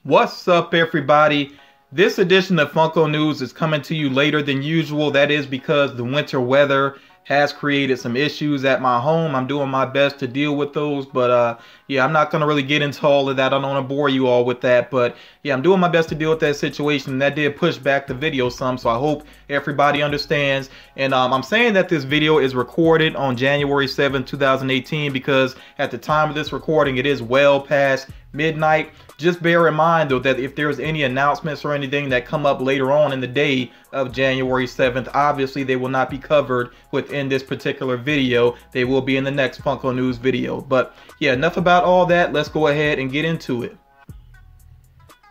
What's up, everybody? This edition of Funko News is coming to you later than usual. That is because the winter weather has created some issues at my home. I'm doing my best to deal with those, but yeah, I'm not going to really get into all of that. I don't want to bore you all with that, but yeah, I'm doing my best to deal with that situation, and that did push back the video some, so I hope everybody understands. And I'm saying that this video is recorded on January 7th, 2018, because at the time of this recording, it is well past midnight. Just bear in mind though that if there's any announcements or anything that come up later on in the day of January 7th, obviously they will not be covered within this particular video. They will be in the next Funko News video. But yeah, enough about all that. Let's go ahead and get into it.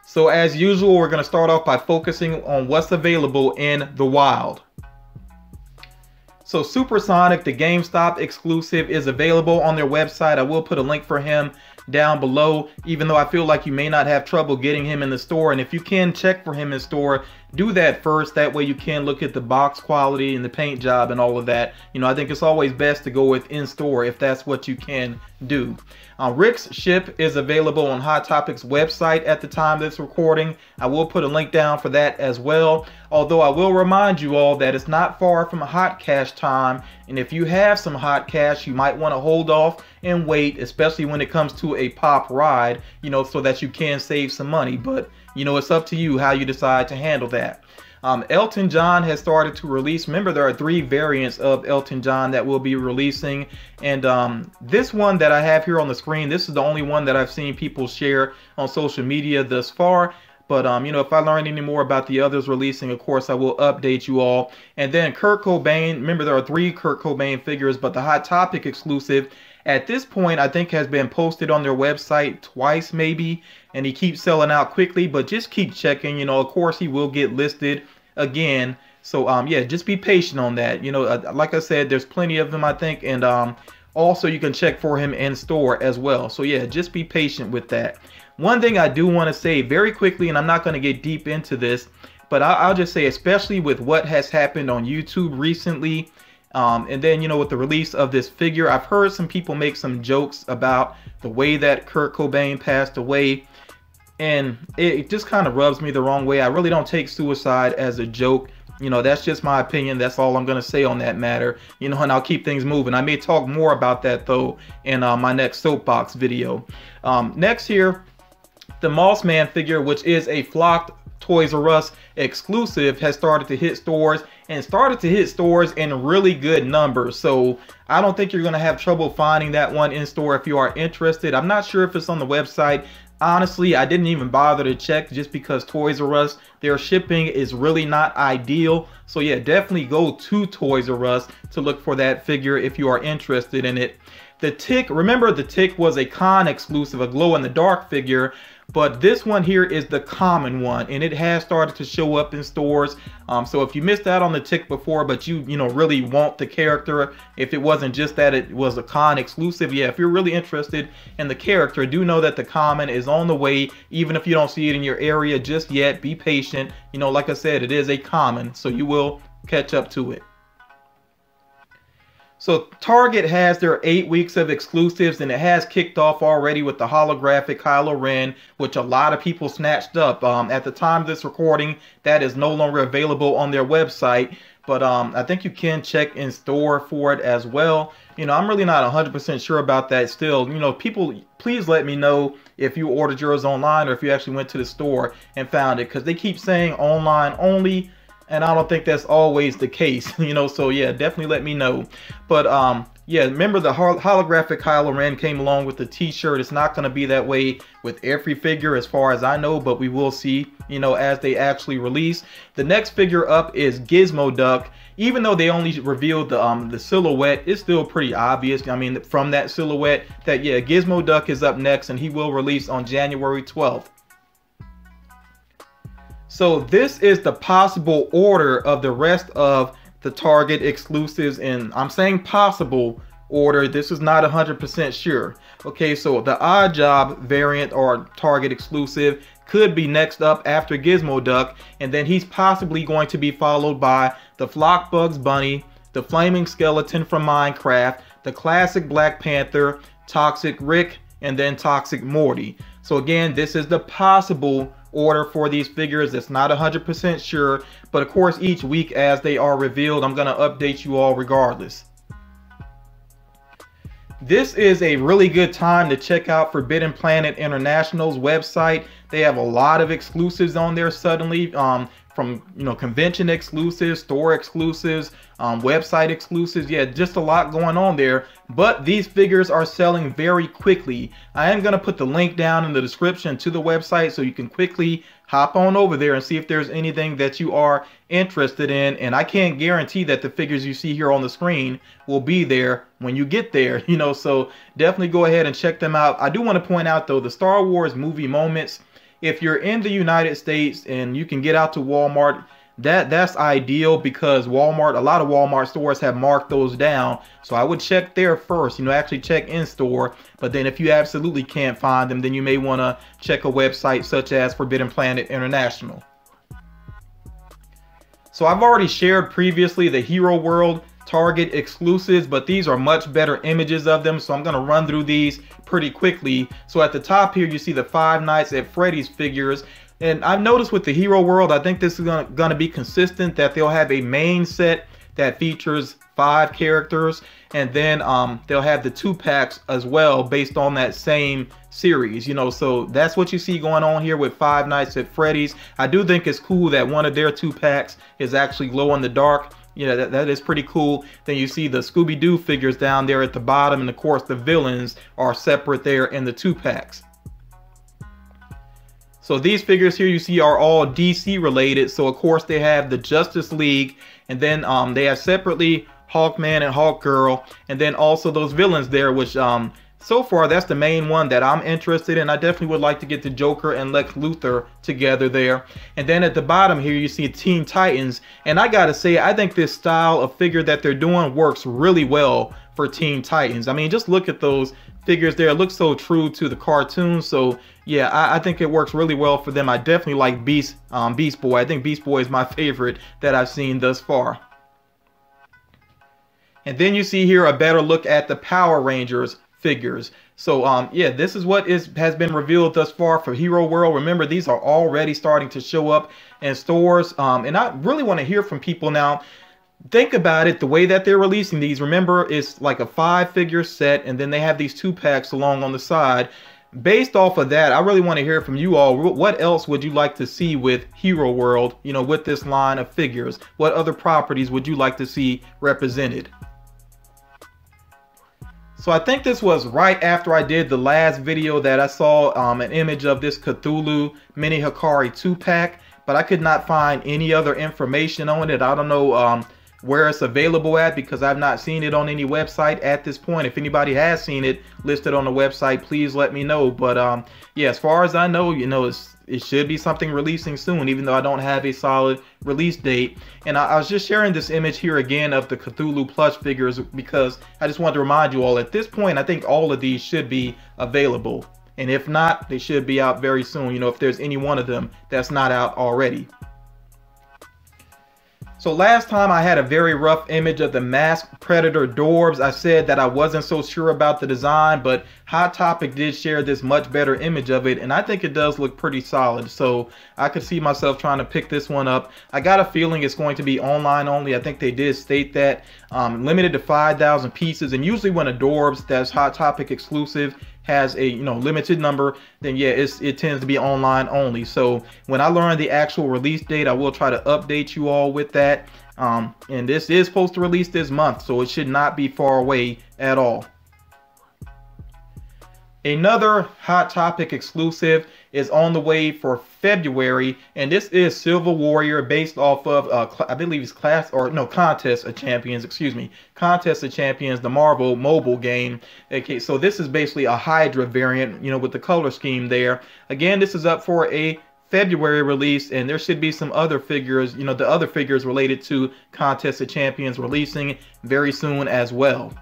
So as usual, we're going to start off by focusing on what's available in the wild. So Supersonic, the GameStop exclusive, is available on their website. I will put a link for him down below, even though I feel like you may not have trouble getting him in the store. And if you can check for him in store, do that first. That way you can look at the box quality and the paint job and all of that. You know, I think it's always best to go with in store if that's what you can do. Rick's ship is available on Hot Topic's website at the time of this recording. I will put a link down for that as well. Although I will remind you all that it's not far from hot cash time. And if you have some hot cash, you might want to hold off and wait, especially when it comes to a pop ride, you know, so that you can save some money. But, you know, it's up to you how you decide to handle that. Elton John has started to release. Remember, there are 3 variants of Elton John that will be releasing. And this one that I have here on the screen, this is the only one that I've seen people share on social media thus far. But, you know, if I learn any more about the others releasing, of course, I will update you all. And then Kurt Cobain. Remember, there are 3 Kurt Cobain figures, but the Hot Topic exclusive at this point, I think, has been posted on their website twice, maybe. And he keeps selling out quickly, but just keep checking. You know, of course, he will get listed again. So, yeah, just be patient on that. You know, like I said, there's plenty of them, I think. And also, you can check for him in store as well. So, yeah, just be patient with that. One thing I do want to say very quickly, and I'm not going to get deep into this, but I'll just say, especially with what has happened on YouTube recently, and then, you know, with the release of this figure, I've heard some people make some jokes about the way that Kurt Cobain passed away. And it just kind of rubs me the wrong way. I really don't take suicide as a joke. You know, that's just my opinion. That's all I'm going to say on that matter. You know, and I'll keep things moving. I may talk more about that, though, in my next soapbox video. Next here, the Moss Man figure, which is a flocked Toys R Us exclusive, has started to hit stores, and started to hit stores in really good numbers. So I don't think you're going to have trouble finding that one in store if you are interested. I'm not sure if it's on the website. Honestly, I didn't even bother to check just because Toys R Us, their shipping is really not ideal. So yeah, definitely go to Toys R Us to look for that figure if you are interested in it. The Tick, remember the Tick was a con exclusive, a glow-in-the-dark figure. But this one here is the common one, and it has started to show up in stores. So if you missed out on the Tick before, but you know, really want the character, if it wasn't just that it was a con exclusive, yeah, if you're really interested in the character, do know that the common is on the way. Even if you don't see it in your area just yet, be patient. You know, like I said, it is a common, so you will catch up to it. So Target has their 8 weeks of exclusives, and it has kicked off already with the holographic Kylo Ren, which a lot of people snatched up. At the time of this recording, that is no longer available on their website, but I think you can check in store for it as well. You know, I'm really not 100% sure about that still. You know, people, please let me know if you ordered yours online or if you actually went to the store and found it, because they keep saying online only. And I don't think that's always the case, you know, so yeah, definitely let me know. But yeah, remember the holographic Kylo Ren came along with the t-shirt. It's not going to be that way with every figure as far as I know, but we will see, you know, as they actually release. The next figure up is Gizmo Duck. Even though they only revealed the silhouette, it's still pretty obvious. I mean, from that silhouette that, yeah, Gizmo Duck is up next, and he will release on January 12th. So this is the possible order of the rest of the Target exclusives, and I'm saying possible order. This is not 100% sure. Okay, so the Odd Job variant or Target exclusive could be next up after Gizmo Duck, and then he's possibly going to be followed by the Flock Bugs Bunny, the Flaming Skeleton from Minecraft, the classic Black Panther, Toxic Rick, and then Toxic Morty. So again, this is the possible order for these figures. It's not 100% sure, but of course each week as they are revealed, I'm going to update you all regardless. This is a really good time to check out Forbidden Planet International's website. They have a lot of exclusives on there suddenly, from convention exclusives, store exclusives, website exclusives. Yeah, just a lot going on there. But these figures are selling very quickly. I am going to put the link down in the description to the website so you can quickly hop on over there and see if there's anything that you are interested in. And I can't guarantee that the figures you see here on the screen will be there when you get there, so definitely go ahead and check them out. I do want to point out though, the Star Wars movie moments, if you're in the United States and you can get out to Walmart, that's ideal, because Walmart, a lot of Walmart stores have marked those down. So I would check there first, actually check in store. But then if you absolutely can't find them, then you may want to check a website such as Forbidden Planet International. So I've already shared previously the Hero World Target exclusives, but these are much better images of them, so I'm going to run through these pretty quickly. So at the top here you see the Five Nights at Freddy's figures, and I've noticed with the Hero World, I think this is going to be consistent, that they'll have a main set that features 5 characters, and then they'll have the 2-packs as well based on that same series, so that's what you see going on here with Five Nights at Freddy's. I do think it's cool that one of their 2-packs is actually glow in the dark. That is pretty cool. Then you see the Scooby-Doo figures down there at the bottom, and of course the villains are separate there in the 2-packs. So these figures here you see are all DC related. So of course they have the Justice League, and then they have separately Hawkman and Hawkgirl, and then also those villains there, which so far that's the main one that I'm interested in. I definitely would like to get the Joker and Lex Luthor together there. And then at the bottom here you see Teen Titans, and I gotta say, I think this style of figure that they're doing works really well for Teen Titans. I mean, just look at those figures there. It looks so true to the cartoon. So yeah, I think it works really well for them. I definitely like Beast Boy. I think Beast Boy is my favorite that I've seen thus far. And then you see here a better look at the Power Rangers figures. So yeah, this is what has been revealed thus far for Hero World. Remember, these are already starting to show up in stores, and I really want to hear from people now. Think about it, the way that they're releasing these. Remember, it's like a 5-figure set, and then they have these 2-packs along on the side. Based off of that, I really want to hear from you all. What else would you like to see with Hero World, with this line of figures? What other properties would you like to see represented? So I think this was right after I did the last video that I saw an image of this Cthulhu Mini Hikari 2-pack, but I could not find any other information on it. I don't know where it's available at, because I've not seen it on any website at this point. If anybody has seen it listed on the website, please let me know. But yeah, as far as I know, it should be something releasing soon, even though I don't have a solid release date. And I was just sharing this image here again of the Cthulhu plush figures, because I just wanted to remind you all, at this point I think all of these should be available, and if not, they should be out very soon, if there's any one of them that's not out already. So last time I had a very rough image of the Masked Predator Dorbs. I said that I wasn't so sure about the design, but Hot Topic did share this much better image of it, and I think it does look pretty solid. So I could see myself trying to pick this one up. I got a feeling it's going to be online only. I think they did state that, limited to 5,000 pieces, and usually when a Dorbs that's Hot Topic exclusive has a limited number, then yeah, it tends to be online only. So when I learn the actual release date, I will try to update you all with that. And this is supposed to release this month, so it should not be far away at all. Another Hot Topic exclusive is on the way for February, and this is Silver Warrior, based off of I believe it's Contest of Champions, Contest of Champions, the Marvel mobile game. Okay, so this is basically a Hydra variant, with the color scheme there. Again, this is up for a February release, and there should be some other figures, the other figures related to Contest of Champions releasing very soon as well.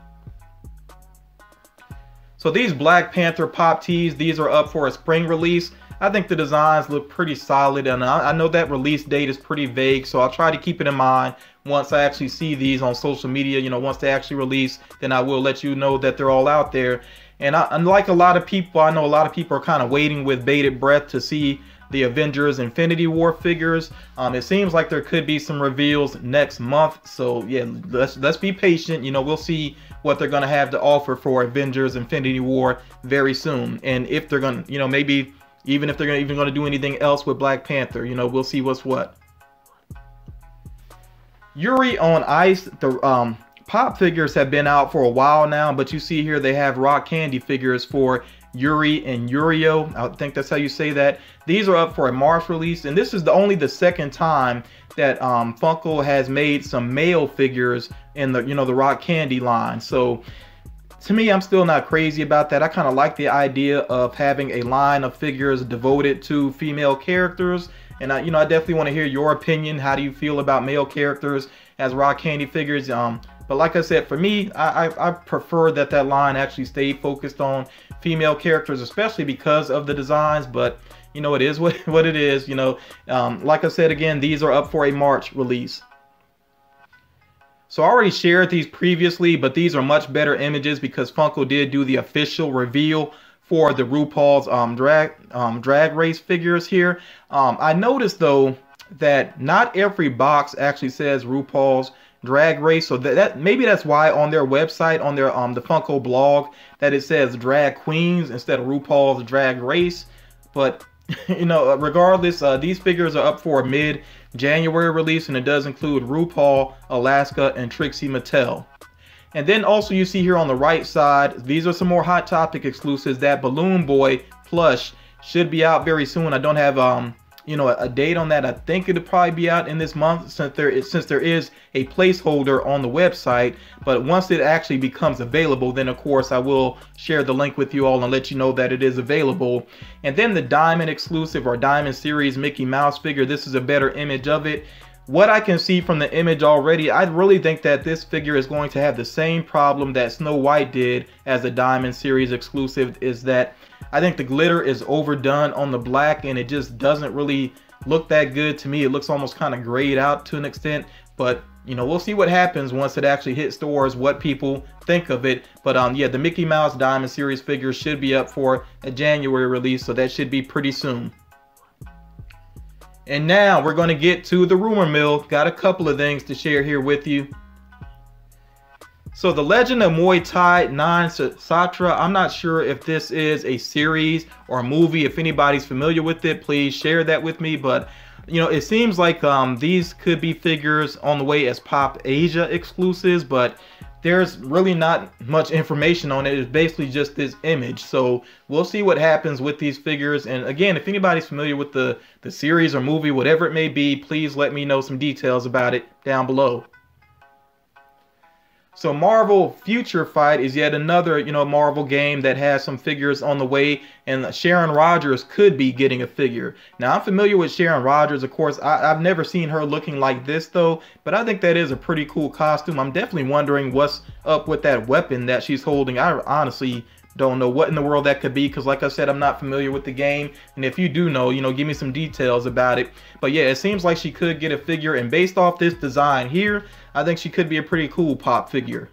So these Black Panther pop tees, these are up for a spring release. I think the designs look pretty solid, and I know that release date is pretty vague, so I'll try to keep it in mind once I actually see these on social media. Once they actually release, then I will let you know that they're all out there. And unlike a lot of people, I know a lot of people are kind of waiting with bated breath to see the Avengers Infinity War figures. It seems like there could be some reveals next month. So yeah, let's be patient. You know, we'll see what they're gonna have to offer for Avengers Infinity War very soon. And if they're gonna, you know, maybe even if they're even gonna do anything else with Black Panther, you know, we'll see what's what. Yuri on Ice, the pop figures have been out for a while now, but you see here they have rock candy figures for Yuri and Yurio. I think that's how you say that. These are up for a March release, and this is only the second time that Funko has made some male figures in the, you know, the rock candy line. So to me, I'm still not crazy about that. I kind of like the idea of having a line of figures devoted to female characters. And I definitely want to hear your opinion. How do you feel about male characters as rock candy figures? But like I said, for me, I prefer that line actually stay focused on female characters, especially because of the designs. But you know, it is what it is. You know, like I said again, these are up for a March release. So I already shared these previously, but these are much better images because Funko did do the official reveal for the RuPaul's drag race figures here. I noticed though that not every box actually says RuPaul's Drag Race, so that maybe that's why on their website, on their the Funko blog, that it says Drag Queens instead of RuPaul's Drag Race. But you know, regardless, these figures are up for a mid-January release, and it does include RuPaul, Alaska, and Trixie Mattel. And then also you see here on the right side, these are some more Hot Topic exclusives. That Balloon Boy plush should be out very soon. I don't have you know, a date on that. I think it'll probably be out in this month since there is a placeholder on the website. But once it actually becomes available, then of course I will share the link with you all and let you know that it is available. And then the Diamond exclusive or Diamond Series Mickey Mouse figure. This is a better image of it. What I can see from the image already, I really think that this figure is going to have the same problem that Snow White did as a Diamond Series exclusive, is that I think the glitter is overdone on the black and it just doesn't really look that good to me. It looks almost kind of grayed out to an extent, but you know, we'll see what happens once it actually hits stores, what people think of it. But yeah, the Mickey Mouse Diamond Series figure should be up for a January release, so that should be pretty soon. And now we're going to get to the rumor mill. Got a couple of things to share here with you. So the Legend of Muay Thai 9 Satra, I'm not sure if this is a series or a movie. If anybody's familiar with it, please share that with me. But you know, it seems like these could be figures on the way as Pop Asia exclusives, but there's really not much information on it. It's basically just this image. So we'll see what happens with these figures. And again, if anybody's familiar with the series or movie, whatever it may be, please let me know some details about it down below. So Marvel Future Fight is yet another, you know, Marvel game that has some figures on the way, and Sharon Rogers could be getting a figure. Now, I'm familiar with Sharon Rogers, of course. I've never seen her looking like this though, but I think that is a pretty cool costume. I'm definitely wondering what's up with that weapon that she's holding. I honestly don't know what in the world that could be, because like I said, I'm not familiar with the game, and if you do know, you know, give me some details about it. But yeah, it seems like she could get a figure, and based off this design here, I think she could be a pretty cool pop figure.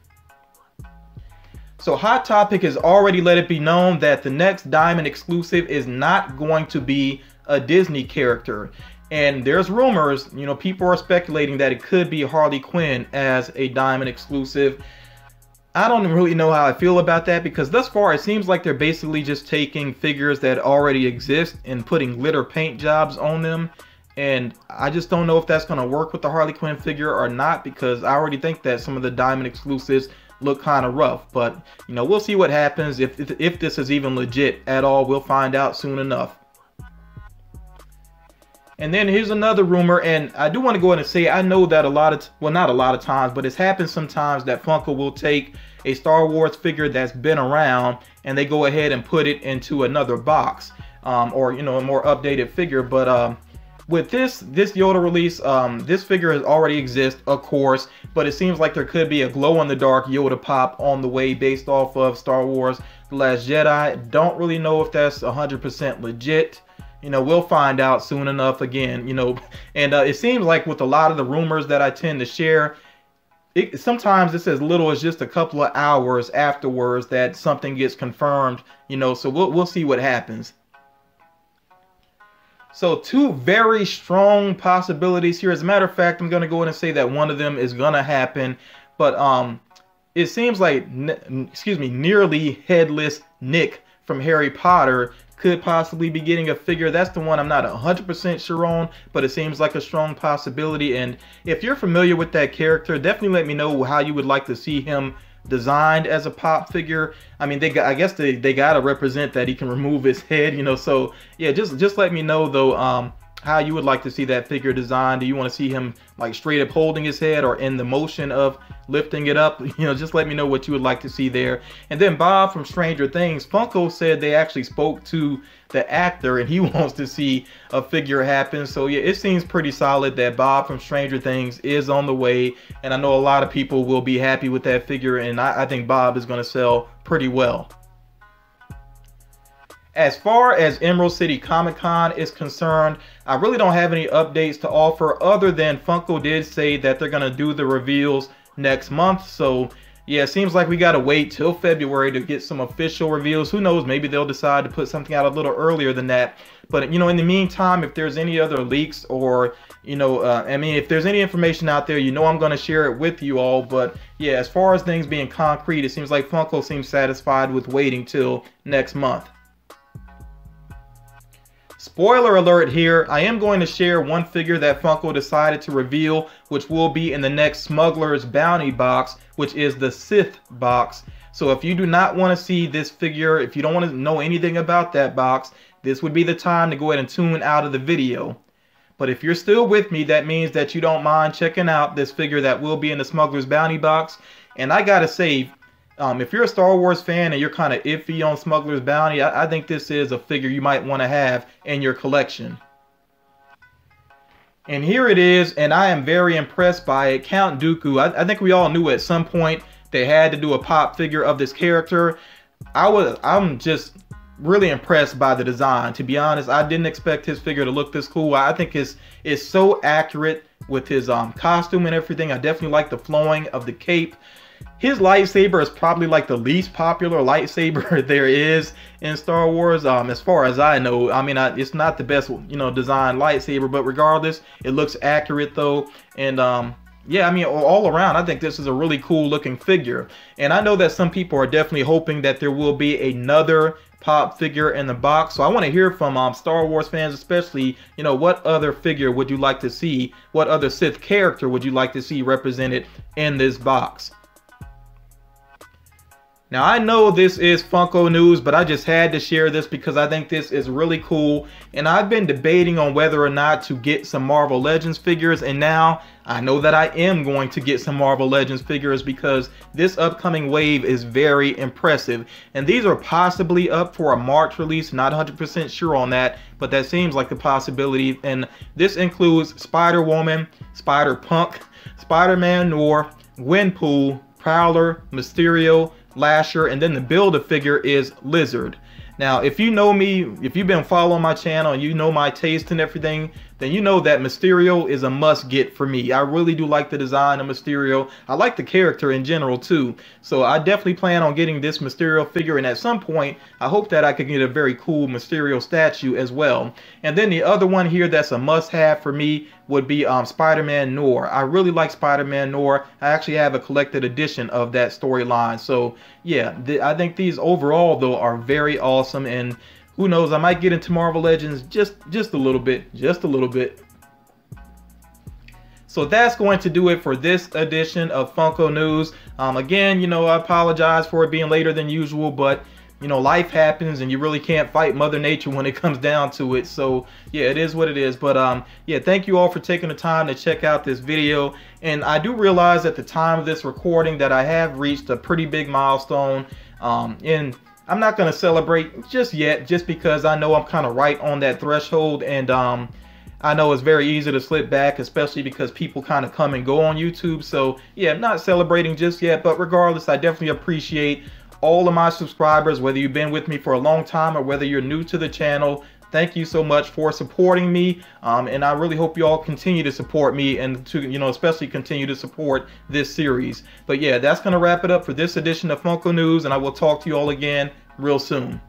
So Hot Topic has already let it be known that the next Diamond exclusive is not going to be a Disney character. And there's rumors, you know, people are speculating that it could be Harley Quinn as a Diamond exclusive. I don't really know how I feel about that, because thus far it seems like they're basically just taking figures that already exist and putting glitter paint jobs on them. And I just don't know if that's going to work with the Harley Quinn figure or not, because I already think that some of the Diamond exclusives look kind of rough. But, you know, we'll see what happens. If this is even legit at all, we'll find out soon enough. And then here's another rumor, and I do want to go ahead and say, I know that well, not a lot of times, but it's happened sometimes that Funko will take a Star Wars figure that's been around and they go ahead and put it into another box, or, you know, a more updated figure. But with this Yoda release, this figure has already exists, of course, but it seems like there could be a glow-in-the-dark Yoda pop on the way based off of Star Wars The Last Jedi. Don't really know if that's 100% legit. You know, we'll find out soon enough again, you know. And it seems like with a lot of the rumors that I tend to share, sometimes it's as little as just a couple of hours afterwards that something gets confirmed, you know, so we'll see what happens. So two very strong possibilities here. As a matter of fact, I'm going to go ahead and say that one of them is going to happen, but it seems like, nearly headless Nick from Harry Potter could possibly be getting a figure. That's the one I'm not 100% sure on, but it seems like a strong possibility. And if you're familiar with that character, definitely let me know how you would like to see him designed as a pop figure. I mean, I guess they gotta represent that he can remove his head, you know. So yeah, just let me know though how you would like to see that figure designed. Do you want to see him like straight up holding his head or in the motion of lifting it up? You know, just let me know what you would like to see there. And then Bob from Stranger Things, Funko said they actually spoke to the actor and he wants to see a figure happen. So yeah, it seems pretty solid that Bob from Stranger Things is on the way, and I know a lot of people will be happy with that figure, and I think Bob is going to sell pretty well. As far as Emerald City Comic Con is concerned, I really don't have any updates to offer other than Funko did say that they're going to do the reveals next month. So yeah, it seems like we got to wait till February to get some official reveals. Who knows, maybe they'll decide to put something out a little earlier than that. But you know, in the meantime, if there's any other leaks or, you know, I mean, if there's any information out there, you know, I'm going to share it with you all. But yeah, as far as things being concrete, it seems like Funko seems satisfied with waiting till next month. Spoiler alert here, I am going to share one figure that Funko decided to reveal, which will be in the next Smuggler's Bounty box, which is the Sith box. So if you do not want to see this figure, if you don't want to know anything about that box, this would be the time to go ahead and tune out of the video. But if you're still with me, that means that you don't mind checking out this figure that will be in the Smuggler's Bounty box. And I gotta say, if you're a Star Wars fan and you're kind of iffy on Smuggler's Bounty, I think this is a figure you might want to have in your collection. And here it is, and I am very impressed by it. Count Dooku. I think we all knew at some point they had to do a pop figure of this character. I'm just really impressed by the design. To be honest, I didn't expect his figure to look this cool. I think it's so accurate with his costume and everything. I definitely like the flowing of the cape. His lightsaber is probably like the least popular lightsaber there is in Star Wars, as far as I know. I mean, it's not the best, you know, designed lightsaber, but regardless, it looks accurate though. And yeah, I mean, all around, I think this is a really cool looking figure. And I know that some people are definitely hoping that there will be another pop figure in the box. So I want to hear from Star Wars fans, especially, you know, what other figure would you like to see? What other Sith character would you like to see represented in this box? Now, I know this is Funko news, but I just had to share this because I think this is really cool. And I've been debating on whether or not to get some Marvel Legends figures. And now I know that I am going to get some Marvel Legends figures because this upcoming wave is very impressive. And these are possibly up for a March release. Not 100% sure on that, but that seems like a possibility. And this includes Spider-Woman, Spider-Punk, Spider-Man Noir, Gwenpool, Prowler, Mysterio, Lasher, and then the Build-A-Figure is Lizard. Now, if you know me, if you've been following my channel and you know my taste and everything, then you know that Mysterio is a must-get for me. I really do like the design of Mysterio. I like the character in general, too. So I definitely plan on getting this Mysterio figure, and at some point, I hope that I could get a very cool Mysterio statue as well. And then the other one here that's a must-have for me would be Spider-Man Noir. I really like Spider-Man Noir. I actually have a collected edition of that storyline. So yeah, I think these overall though are very awesome, and who knows, I might get into Marvel Legends just a little bit, So that's going to do it for this edition of Funko News. Again, you know, I apologize for it being later than usual, but you know, life happens and you really can't fight Mother Nature when it comes down to it. So yeah, it is what it is. But yeah, thank you all for taking the time to check out this video. And I do realize at the time of this recording that I have reached a pretty big milestone. And I'm not going to celebrate just yet, just because I know I'm kind of right on that threshold. And I know it's very easy to slip back, especially because people kind of come and go on YouTube. So yeah, I'm not celebrating just yet. But regardless, I definitely appreciate all of my subscribers, whether you've been with me for a long time or whether you're new to the channel. thank you so much for supporting me, and I really hope you all continue to support me, and to, you know, especially continue to support this series. But yeah, that's gonna wrap it up for this edition of Funko News, and I will talk to you all again real soon.